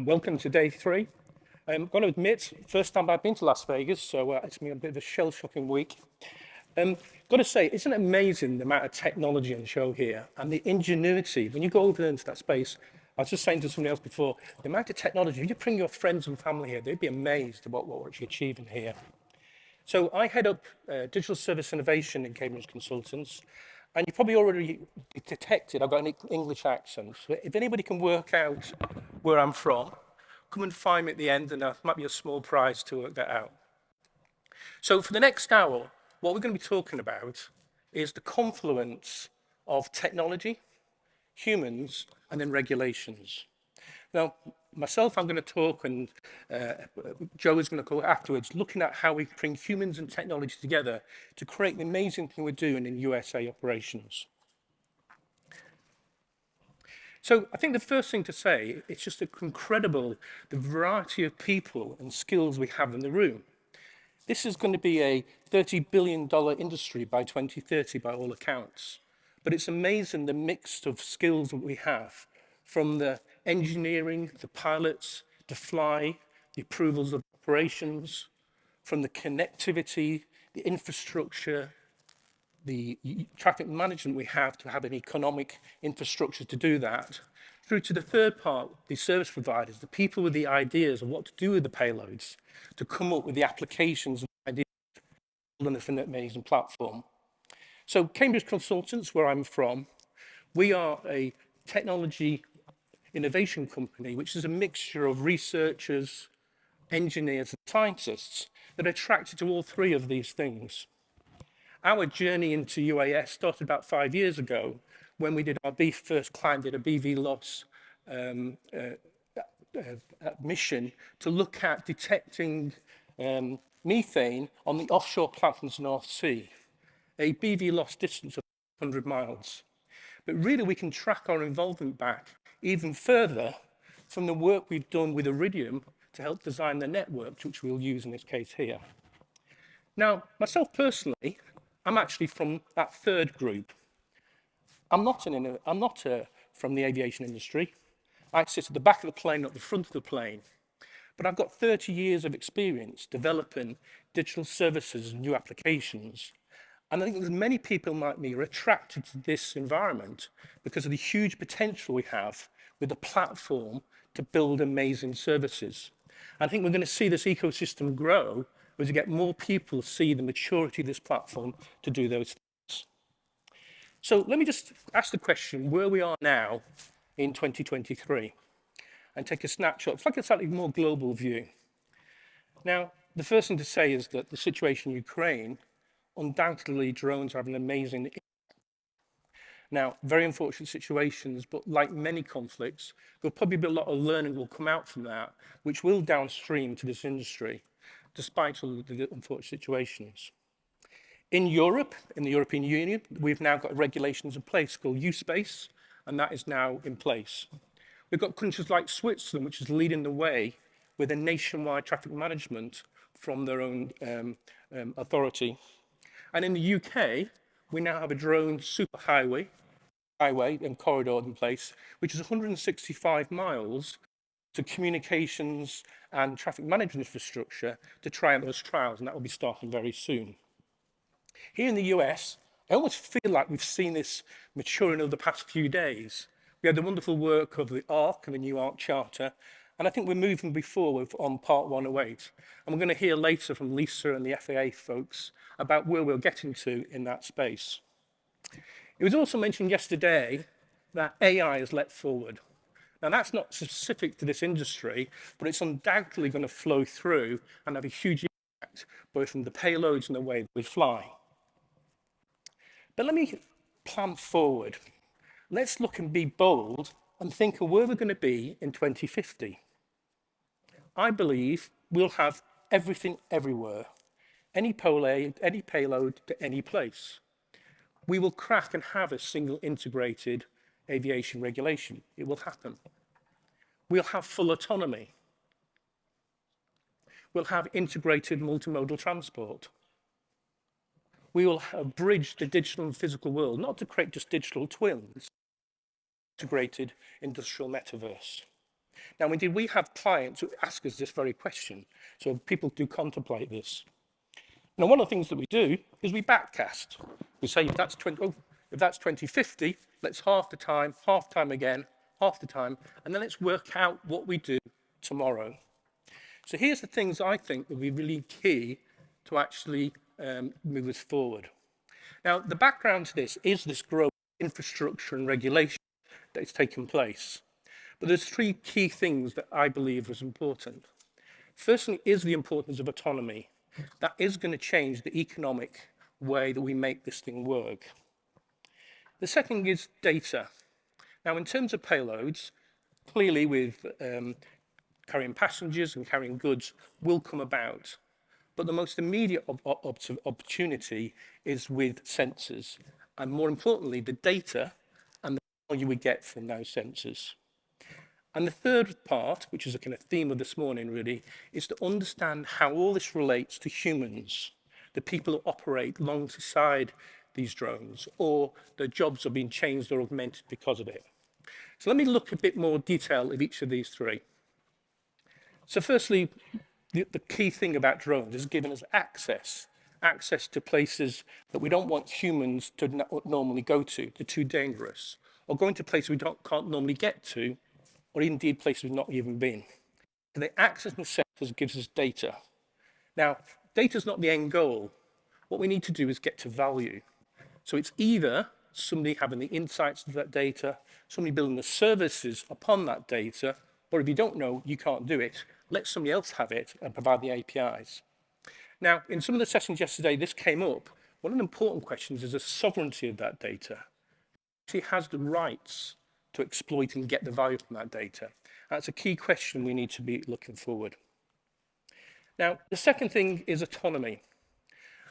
Welcome to day three. I'm going to admit, first time I've been to Las Vegas, so it's been a bit of a shell-shocking week. Got to say, isn't it amazing the amount of technology on the show here and the ingenuity? When you go over into that space, I was just saying to somebody else before, the amount of technology, if you bring your friends and family here, they'd be amazed at what we're actually achieving here. So I head up digital service innovation in Cambridge Consultants, and you probably already detected I've got an English accent. So if anybody can work out where I'm from, come and find me at the end, and there might be a small prize to work that out. So for the next hour, what we're going to be talking about is the confluence of technology, humans, and then regulations. Now, myself, I'm going to talk, and Joe is going to talk afterwards, looking at how we bring humans and technology together to create the amazing thing we're doing in USA operations. So I think the first thing to say, it's just incredible the variety of people and skills we have in the room. This is going to be a $30 billion industry by 2030 by all accounts. But it's amazing the mix of skills that we have, from the engineering, the pilots, to fly, the approvals of operations, from the connectivity, the infrastructure, the traffic management we have to have an economic infrastructure to do that, through to the third part, the service providers, the people with the ideas of what to do with the payloads, to come up with the applications and ideas on this amazing platform. So Cambridge Consultants, where I'm from, we are a technology innovation company, which is a mixture of researchers, engineers, and scientists that are attracted to all three of these things. Our journey into UAS started about 5 years ago when we did our first client did a BV loss mission to look at detecting methane on the offshore platforms in the North Sea, a BV loss distance of 100 miles. But really, we can track our involvement back even further from the work we've done with Iridium to help design the network, which we'll use in this case here. Now, myself personally, I'm actually from that third group. I'm not from the aviation industry. I sit at the back of the plane, not the front of the plane. But I've got 30 years of experience developing digital services and new applications. And I think there's many people like me are attracted to this environment because of the huge potential we have with the platform to build amazing services. I think we're going to see this ecosystem grow as we get more people see the maturity of this platform to do those things. So let me just ask the question where we are now in 2023 and take a snapshot. It's like a slightly more global view. Now, the first thing to say is that the situation in Ukraine, undoubtedly drones are having an amazing impact. Now, very unfortunate situations, but like many conflicts, there'll probably be a lot of learning will come out from that, which will downstream to this industry, despite all the unfortunate situations. In Europe, in the European Union, we've now got regulations in place called U-Space, and that is now in place. We've got countries like Switzerland, which is leading the way with a nationwide traffic management from their own authority. And in the UK, we now have a drone superhighway and corridor in place, which is 165 miles to communications and traffic management infrastructure to try out those trials, and that will be starting very soon. Here in the US, I almost feel like we've seen this maturing over the past few days. We had the wonderful work of the ARC and the new ARC Charter, and I think we're moving forward on Part 108. And we're going to hear later from Lisa and the FAA folks about where we're getting to in that space. It was also mentioned yesterday that AI has leapt forward. Now, that's not specific to this industry, but it's undoubtedly going to flow through and have a huge impact, both in the payloads and the way we fly. But let me plan forward. Let's look and be bold and think of where we're going to be in 2050. I believe we'll have everything everywhere, any payload to any place. We will crack and have a single integrated aviation regulation. It will happen. We'll have full autonomy. We'll have integrated multimodal transport. We will have bridged the digital and physical world, not to create just digital twins, integrated industrial metaverse. Now, indeed, we have clients who ask us this very question, so people do contemplate this. Now, one of the things that we do is we backcast. We say, if that's 2050, let's half the time again, half the time, and then let's work out what we do tomorrow. So here's the things I think will be really key to actually move us forward. Now, the background to this is this growth infrastructure and regulation that is taking place. But there's three key things that I believe is important. Firstly is the importance of autonomy. That is going to change the economic way that we make this thing work. The second is data. Now, in terms of payloads, clearly with carrying passengers and carrying goods will come about. But the most immediate opportunity is with sensors, and more importantly, the data and the value we get from those sensors. And the third part, which is a kind of theme of this morning really, is to understand how all this relates to humans, the people who operate alongside these drones, or their jobs are being changed or augmented because of it. So let me look a bit more detail of each of these three. So firstly, the key thing about drones is giving us access to places that we don't want humans to normally go to. They're too dangerous. Or going to places we can't normally get to, or indeed places we've not even been. And the access and sensors gives us data. Now, data is not the end goal. What we need to do is get to value. So it's either somebody having the insights of that data, somebody building the services upon that data, or if you don't know, you can't do it, let somebody else have it and provide the APIs. Now, in some of the sessions yesterday, this came up. One of the important questions is the sovereignty of that data. She has the rights to exploit and get the value from that data. That's a key question we need to be looking forward. Now, the second thing is autonomy.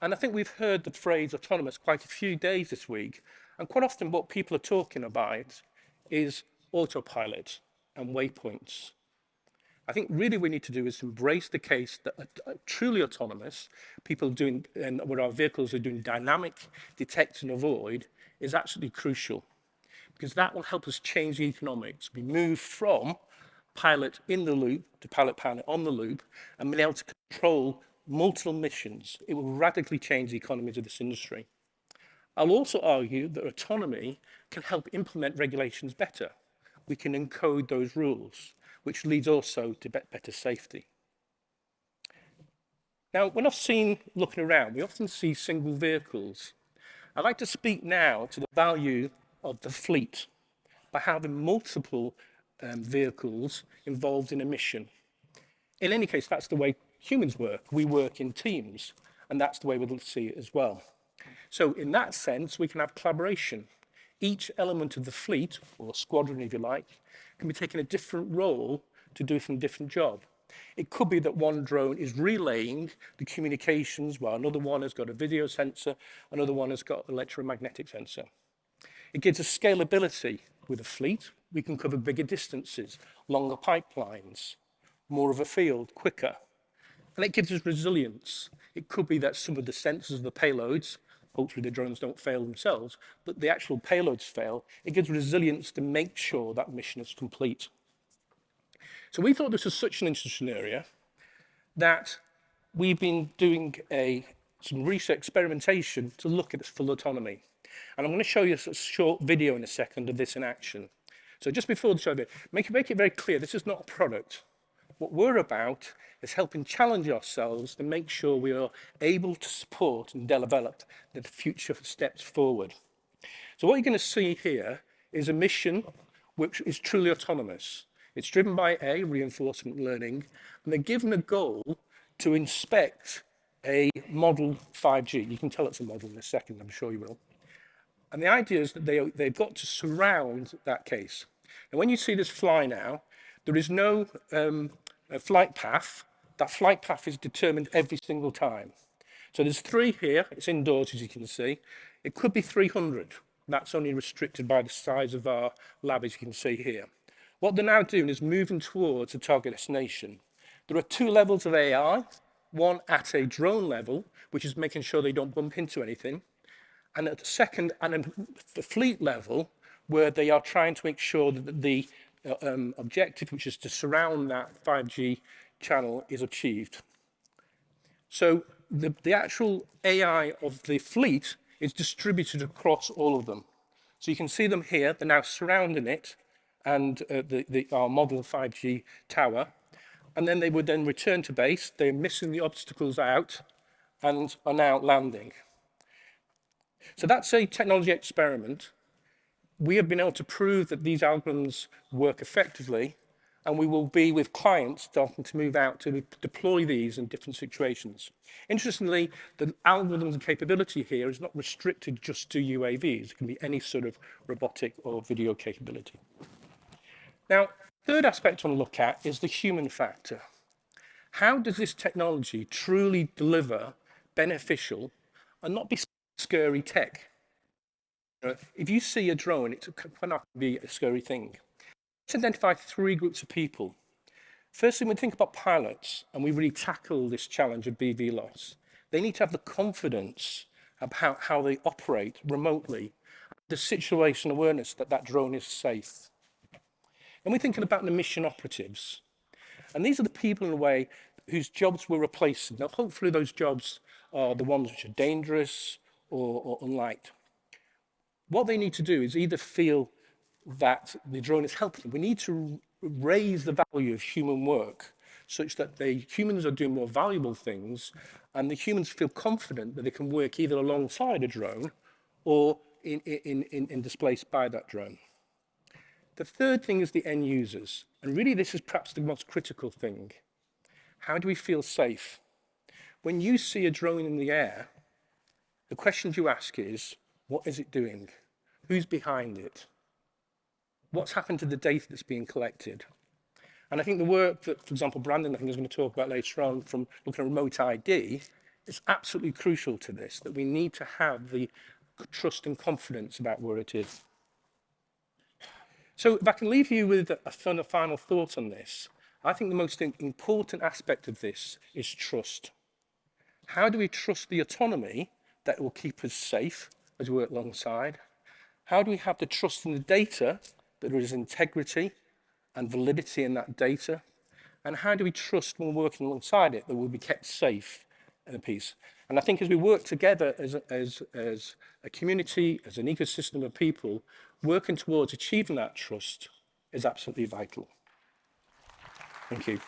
And I think we've heard the phrase autonomous quite a few days this week. And quite often what people are talking about is autopilot and waypoints. I think really we need to do is embrace the case that truly autonomous, people doing, and where our vehicles are doing dynamic detect and avoid, is absolutely crucial. Because that will help us change the economics. We move from pilot in the loop to pilot on the loop and being able to control multiple missions. It will radically change the economies of this industry. I'll also argue that autonomy can help implement regulations better. We can encode those rules, which leads also to better safety. Now, when looking around, we often see single vehicles. I'd like to speak now to the value of the fleet by having multiple vehicles involved in a mission. In any case, that's the way humans work. We work in teams, and that's the way we'll see it as well. So in that sense, we can have collaboration. Each element of the fleet, or squadron if you like, can be taking a different role to do a different job. It could be that one drone is relaying the communications while another one has got a video sensor, another one has got an electromagnetic sensor. It gives us scalability with a fleet. We can cover bigger distances, longer pipelines, more of a field, quicker. And it gives us resilience. It could be that some of the sensors of the payloads, hopefully the drones don't fail themselves, but the actual payloads fail. It gives resilience to make sure that mission is complete. So we thought this was such an interesting area that we've been doing some research experimentation to look at this full autonomy. And I'm going to show you a short video in a second of this in action. So just before the show, make it very clear, this is not a product. What we're about is helping challenge ourselves to make sure we are able to support and develop the future steps forward. So what you're going to see here is a mission which is truly autonomous. It's driven by reinforcement learning, and they're given a goal to inspect a model 5G. You can tell it's a model in a second, I'm sure you will. And the idea is that they've got to surround that case. And when you see this fly now, there is no flight path. That flight path is determined every single time. So there's 3 here. It's indoors, as you can see. It could be 300. That's only restricted by the size of our lab, as you can see here. What they're now doing is moving towards a target destination. There are 2 levels of AI. One at a drone level, which is making sure they don't bump into anything. And at the second, and at the fleet level, where they are trying to make sure that the objective, which is to surround that 5G channel, is achieved. So the actual AI of the fleet is distributed across all of them. So you can see them here. They're now surrounding it and our model 5G tower. And then they would then return to base. They're missing the obstacles out and are now landing. So that's a technology experiment. We have been able to prove that these algorithms work effectively, and we will be with clients starting to move out to deploy these in different situations. Interestingly, the algorithms and capability here is not restricted just to UAVs. It can be any sort of robotic or video capability. Now, third aspect I want to look at is the human factor. How does this technology truly deliver beneficial and not be scary tech? If you see a drone, it cannot be a scary thing. Let's identify three groups of people. Firstly, when we think about pilots and we really tackle this challenge of BV loss, they need to have the confidence about how they operate remotely, the situational awareness that that drone is safe. And we're thinking about the mission operatives. And these are the people, in a way, whose jobs we're replacing. Now, hopefully those jobs are the ones which are dangerous or unliked. What they need to do is either feel that the drone is helping them. We need to raise the value of human work such that the humans are doing more valuable things and the humans feel confident that they can work either alongside a drone or displaced by that drone. The third thing is the end users. And really this is perhaps the most critical thing. How do we feel safe? When you see a drone in the air, the question you ask is, what is it doing? Who's behind it? What's happened to the data that's being collected? And I think the work that, for example, Brandon, I think, is going to talk about later on from looking at remote ID is absolutely crucial to this, that we need to have the trust and confidence about where it is. So if I can leave you with a final thought on this, I think the most important aspect of this is trust. How do we trust the autonomy that will keep us safe as we work alongside? How do we have the trust in the data that there is integrity and validity in that data? And how do we trust when we're working alongside it that we'll be kept safe in a piece? And I think as we work together as a community, as an ecosystem of people, working towards achieving that trust is absolutely vital. Thank you.